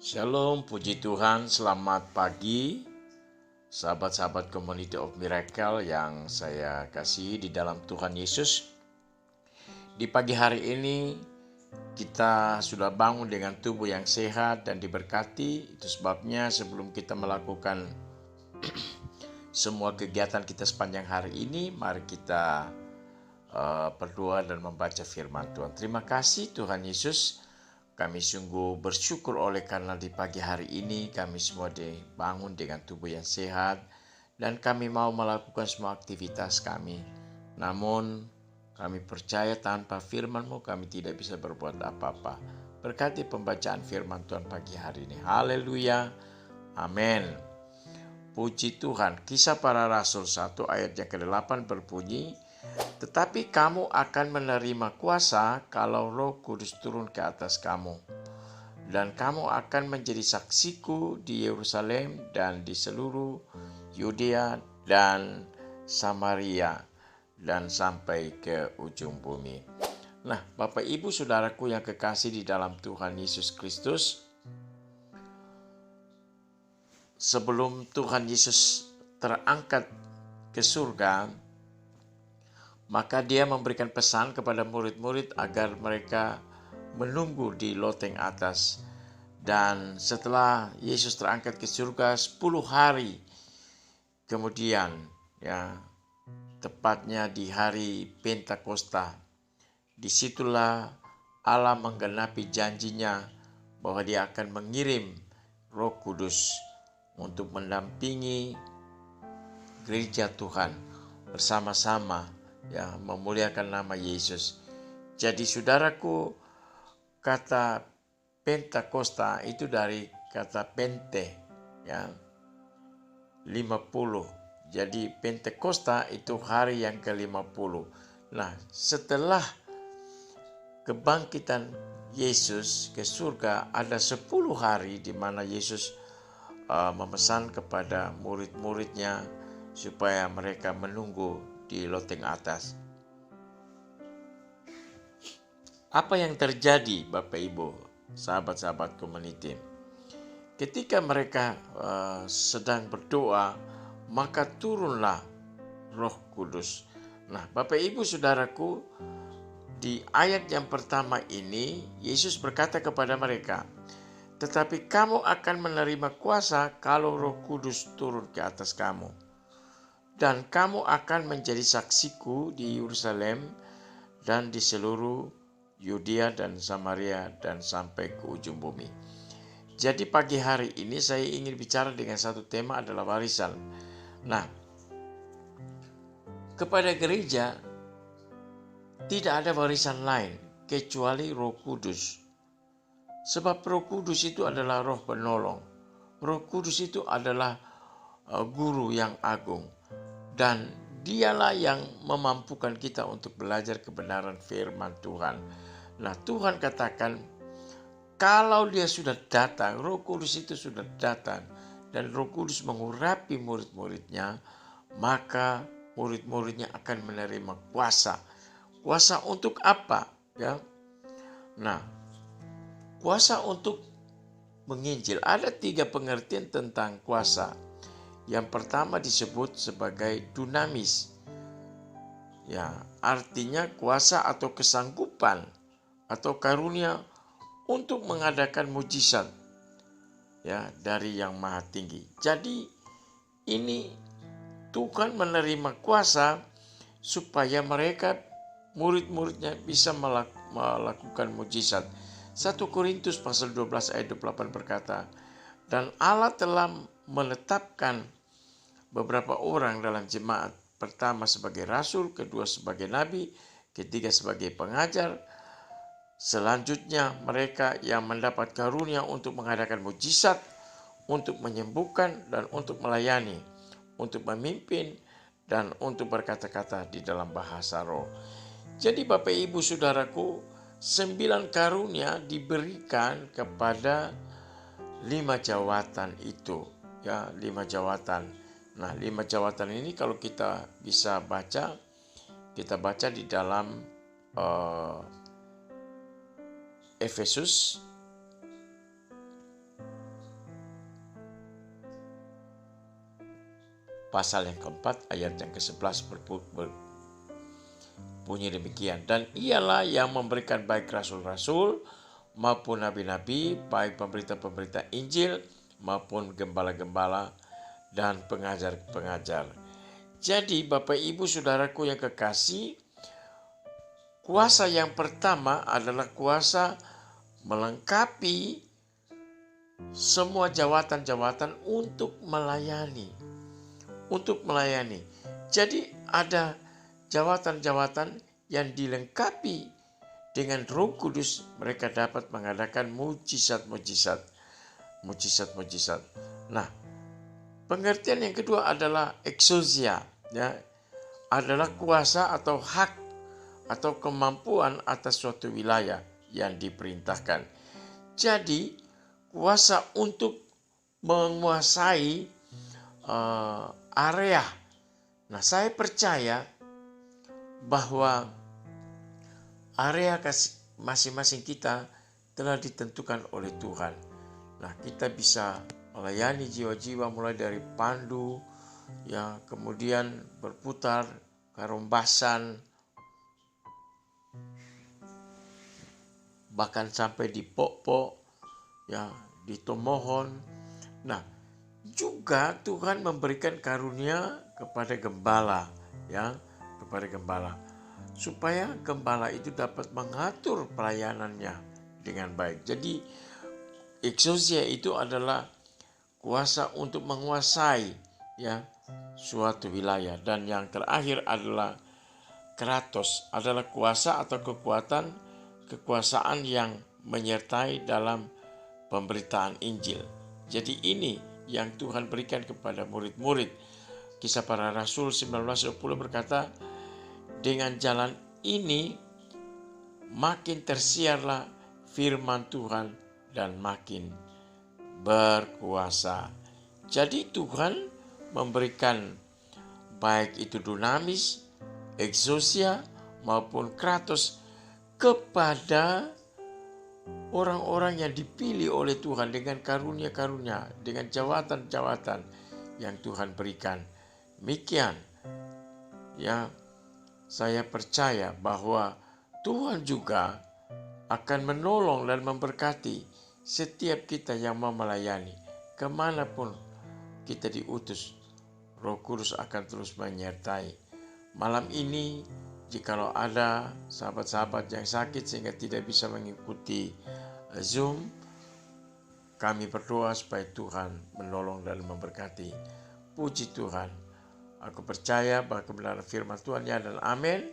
Shalom, puji Tuhan, selamat pagi sahabat-sahabat Community of Miracle yang saya kasihi di dalam Tuhan Yesus. Di pagi hari ini kita sudah bangun dengan tubuh yang sehat dan diberkati. Itu sebabnya sebelum kita melakukan semua kegiatan kita sepanjang hari ini, mari kita berdoa dan membaca firman Tuhan. Terima kasih Tuhan Yesus. Kami sungguh bersyukur oleh karena di pagi hari ini kami semua dibangun dengan tubuh yang sehat dan kami mau melakukan semua aktivitas kami. Namun kami percaya tanpa firman-Mu kami tidak bisa berbuat apa-apa. Berkati pembacaan firman Tuhan pagi hari ini. Haleluya. Amin. Puji Tuhan. Kisah Para Rasul 1 ayat yang ke-8 berbunyi, tetapi kamu akan menerima kuasa kalau Roh Kudus turun ke atas kamu. Dan kamu akan menjadi saksiku di Yerusalem dan di seluruh Yudea dan Samaria dan sampai ke ujung bumi. Nah, Bapak Ibu Saudaraku yang kekasih di dalam Tuhan Yesus Kristus, sebelum Tuhan Yesus terangkat ke surga, maka dia memberikan pesan kepada murid-murid agar mereka menunggu di loteng atas. Dan setelah Yesus terangkat ke surga 10 hari kemudian, tepatnya di hari Pentakosta, disitulah Allah menggenapi janjinya bahwa dia akan mengirim Roh Kudus untuk mendampingi gereja Tuhan bersama-sama memuliakan nama Yesus. Jadi saudaraku, kata Pentakosta itu dari kata Pente, 50. Jadi Pentakosta itu hari yang ke-50. Nah, setelah kebangkitan Yesus ke surga, ada 10 hari di mana Yesus memesan kepada murid-muridnya supaya mereka menunggu di loteng atas. Apa yang terjadi Bapak Ibu, sahabat-sahabat community? Ketika mereka sedang berdoa, maka turunlah Roh Kudus. Nah, Bapak Ibu Saudaraku, di ayat yang pertama ini Yesus berkata kepada mereka, tetapi kamu akan menerima kuasa kalau Roh Kudus turun ke atas kamu. Dan kamu akan menjadi saksiku di Yerusalem dan di seluruh Yudea dan Samaria dan sampai ke ujung bumi. Jadi pagi hari ini saya ingin bicara dengan satu tema adalah warisan. Nah, kepada gereja tidak ada warisan lain kecuali Roh Kudus. Sebab Roh Kudus itu adalah roh penolong. Roh Kudus itu adalah guru yang agung. Dan dialah yang memampukan kita untuk belajar kebenaran firman Tuhan. Nah, Tuhan katakan kalau dia sudah datang, Roh Kudus itu sudah datang, dan Roh Kudus mengurapi murid-muridnya, maka murid-muridnya akan menerima kuasa. Kuasa untuk apa? Nah, kuasa untuk menginjil. Ada 3 pengertian tentang kuasa. Yang pertama disebut sebagai dunamis. Artinya kuasa atau kesanggupan atau karunia untuk mengadakan mujizat dari Yang Maha Tinggi. Jadi ini Tuhan menerima kuasa supaya mereka murid-muridnya bisa melakukan mujizat. 1 Korintus pasal 12 ayat 28 berkata, dan Allah telah menetapkan beberapa orang dalam jemaat, pertama sebagai rasul, kedua sebagai nabi, ketiga sebagai pengajar. Selanjutnya mereka yang mendapat karunia untuk mengadakan mujizat, untuk menyembuhkan dan untuk melayani, untuk memimpin dan untuk berkata-kata di dalam bahasa roh. Jadi Bapak Ibu Saudaraku, 9 karunia diberikan kepada 5 jawatan itu, 5 jawatan. Nah, 5 jawatan ini kalau kita bisa baca, kita baca di dalam Efesus pasal yang keempat ayat yang ke-11 berbunyi demikian. Dan ialah yang memberikan baik rasul-rasul maupun nabi-nabi, baik pemberita-pemberita Injil maupun gembala-gembala dan pengajar-pengajar. Jadi Bapak Ibu Saudaraku yang kekasih, kuasa yang pertama adalah kuasa melengkapi semua jawatan-jawatan untuk melayani. Jadi ada jawatan-jawatan yang dilengkapi dengan Roh Kudus, mereka dapat mengadakan mujizat-mujizat. Nah, pengertian yang kedua adalah exousia, ya, adalah kuasa atau hak atau kemampuan atas suatu wilayah yang diperintahkan. Jadi kuasa untuk menguasai area. Nah, saya percaya bahwa area masing-masing kita telah ditentukan oleh Tuhan. Nah, kita bisa melayani jiwa-jiwa mulai dari pandu, ya, kemudian berputar, karombasan, bahkan sampai di pok-pok, ya, di tomohon. Nah, juga Tuhan memberikan karunia kepada gembala, ya, kepada gembala, supaya gembala itu dapat mengatur pelayanannya dengan baik. Jadi exousia itu adalah kuasa untuk menguasai, ya, suatu wilayah. Dan yang terakhir adalah kratos, adalah kuasa atau kekuasaan yang menyertai dalam pemberitaan Injil. Jadi ini yang Tuhan berikan kepada murid-murid. Kisah Para Rasul 19:10 berkata, dengan jalan ini makin tersiarlah firman Tuhan dan makin berkuasa. Jadi Tuhan memberikan baik itu dunamis, exousia maupun kratos kepada orang-orang yang dipilih oleh Tuhan dengan karunia-karunia, dengan jawatan-jawatan yang Tuhan berikan. Demikian, ya, saya percaya bahwa Tuhan juga akan menolong dan memberkati setiap kita yang mau melayani. Kemanapun kita diutus, Roh Kudus akan terus menyertai. Malam ini, jikalau ada sahabat-sahabat yang sakit sehingga tidak bisa mengikuti Zoom, kami berdoa supaya Tuhan menolong dan memberkati. Puji Tuhan. Aku percaya bahwa kebenaran firman Tuhan ya dan amin.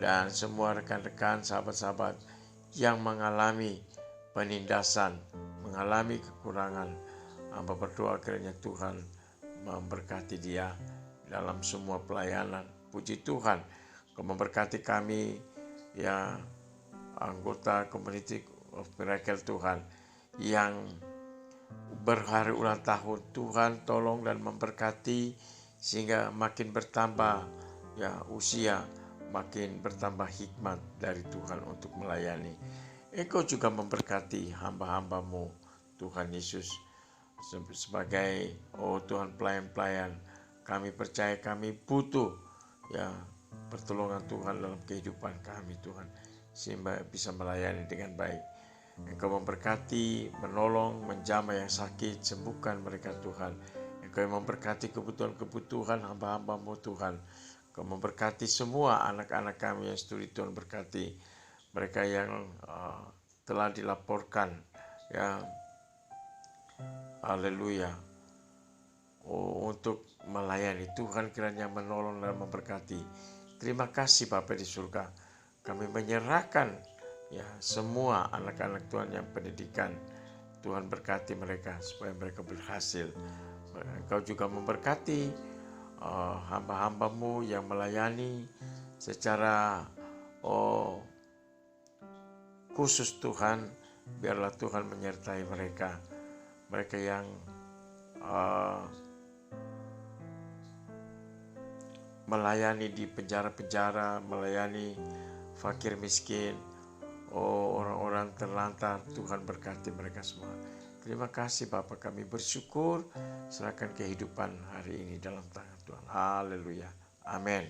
Dan semua rekan-rekan, sahabat-sahabat yang mengalami penindasan, mengalami kekurangan, hamba berdoa kiranya Tuhan memberkati dia dalam semua pelayanan. Puji Tuhan, Kau memberkati kami, ya, anggota Community of Miracle Tuhan yang berhari ulang tahun. Tuhan tolong dan memberkati sehingga makin bertambah, ya, usia, makin bertambah hikmat dari Tuhan untuk melayani. Engkau juga memberkati hamba-hambamu, Tuhan Yesus, sebagai Tuhan pelayan-pelayan. Kami percaya kami butuh, ya, pertolongan Tuhan dalam kehidupan kami, Tuhan, sehingga bisa melayani dengan baik. Engkau memberkati, menolong, menjamah yang sakit, sembuhkan mereka, Tuhan. Engkau yang memberkati kebutuhan hamba-hambamu, Tuhan. Kau memberkati semua anak-anak kami yang studi, Tuhan berkati mereka yang telah dilaporkan, ya, haleluya, untuk melayani. Tuhan kiranya menolong dan memberkati. Terima kasih Bapa di surga. Kami menyerahkan, ya, semua anak-anak Tuhan yang pendidikan. Tuhan berkati mereka supaya mereka berhasil. Engkau juga memberkati hamba-hambamu yang melayani secara khusus, Tuhan. Biarlah Tuhan menyertai mereka yang melayani di penjara-penjara, melayani fakir miskin, orang-orang terlantar. Tuhan berkati mereka semua. Terima kasih Bapa, kami bersyukur, serahkan kehidupan hari ini dalam tangan Tuhan. Haleluya. Amin.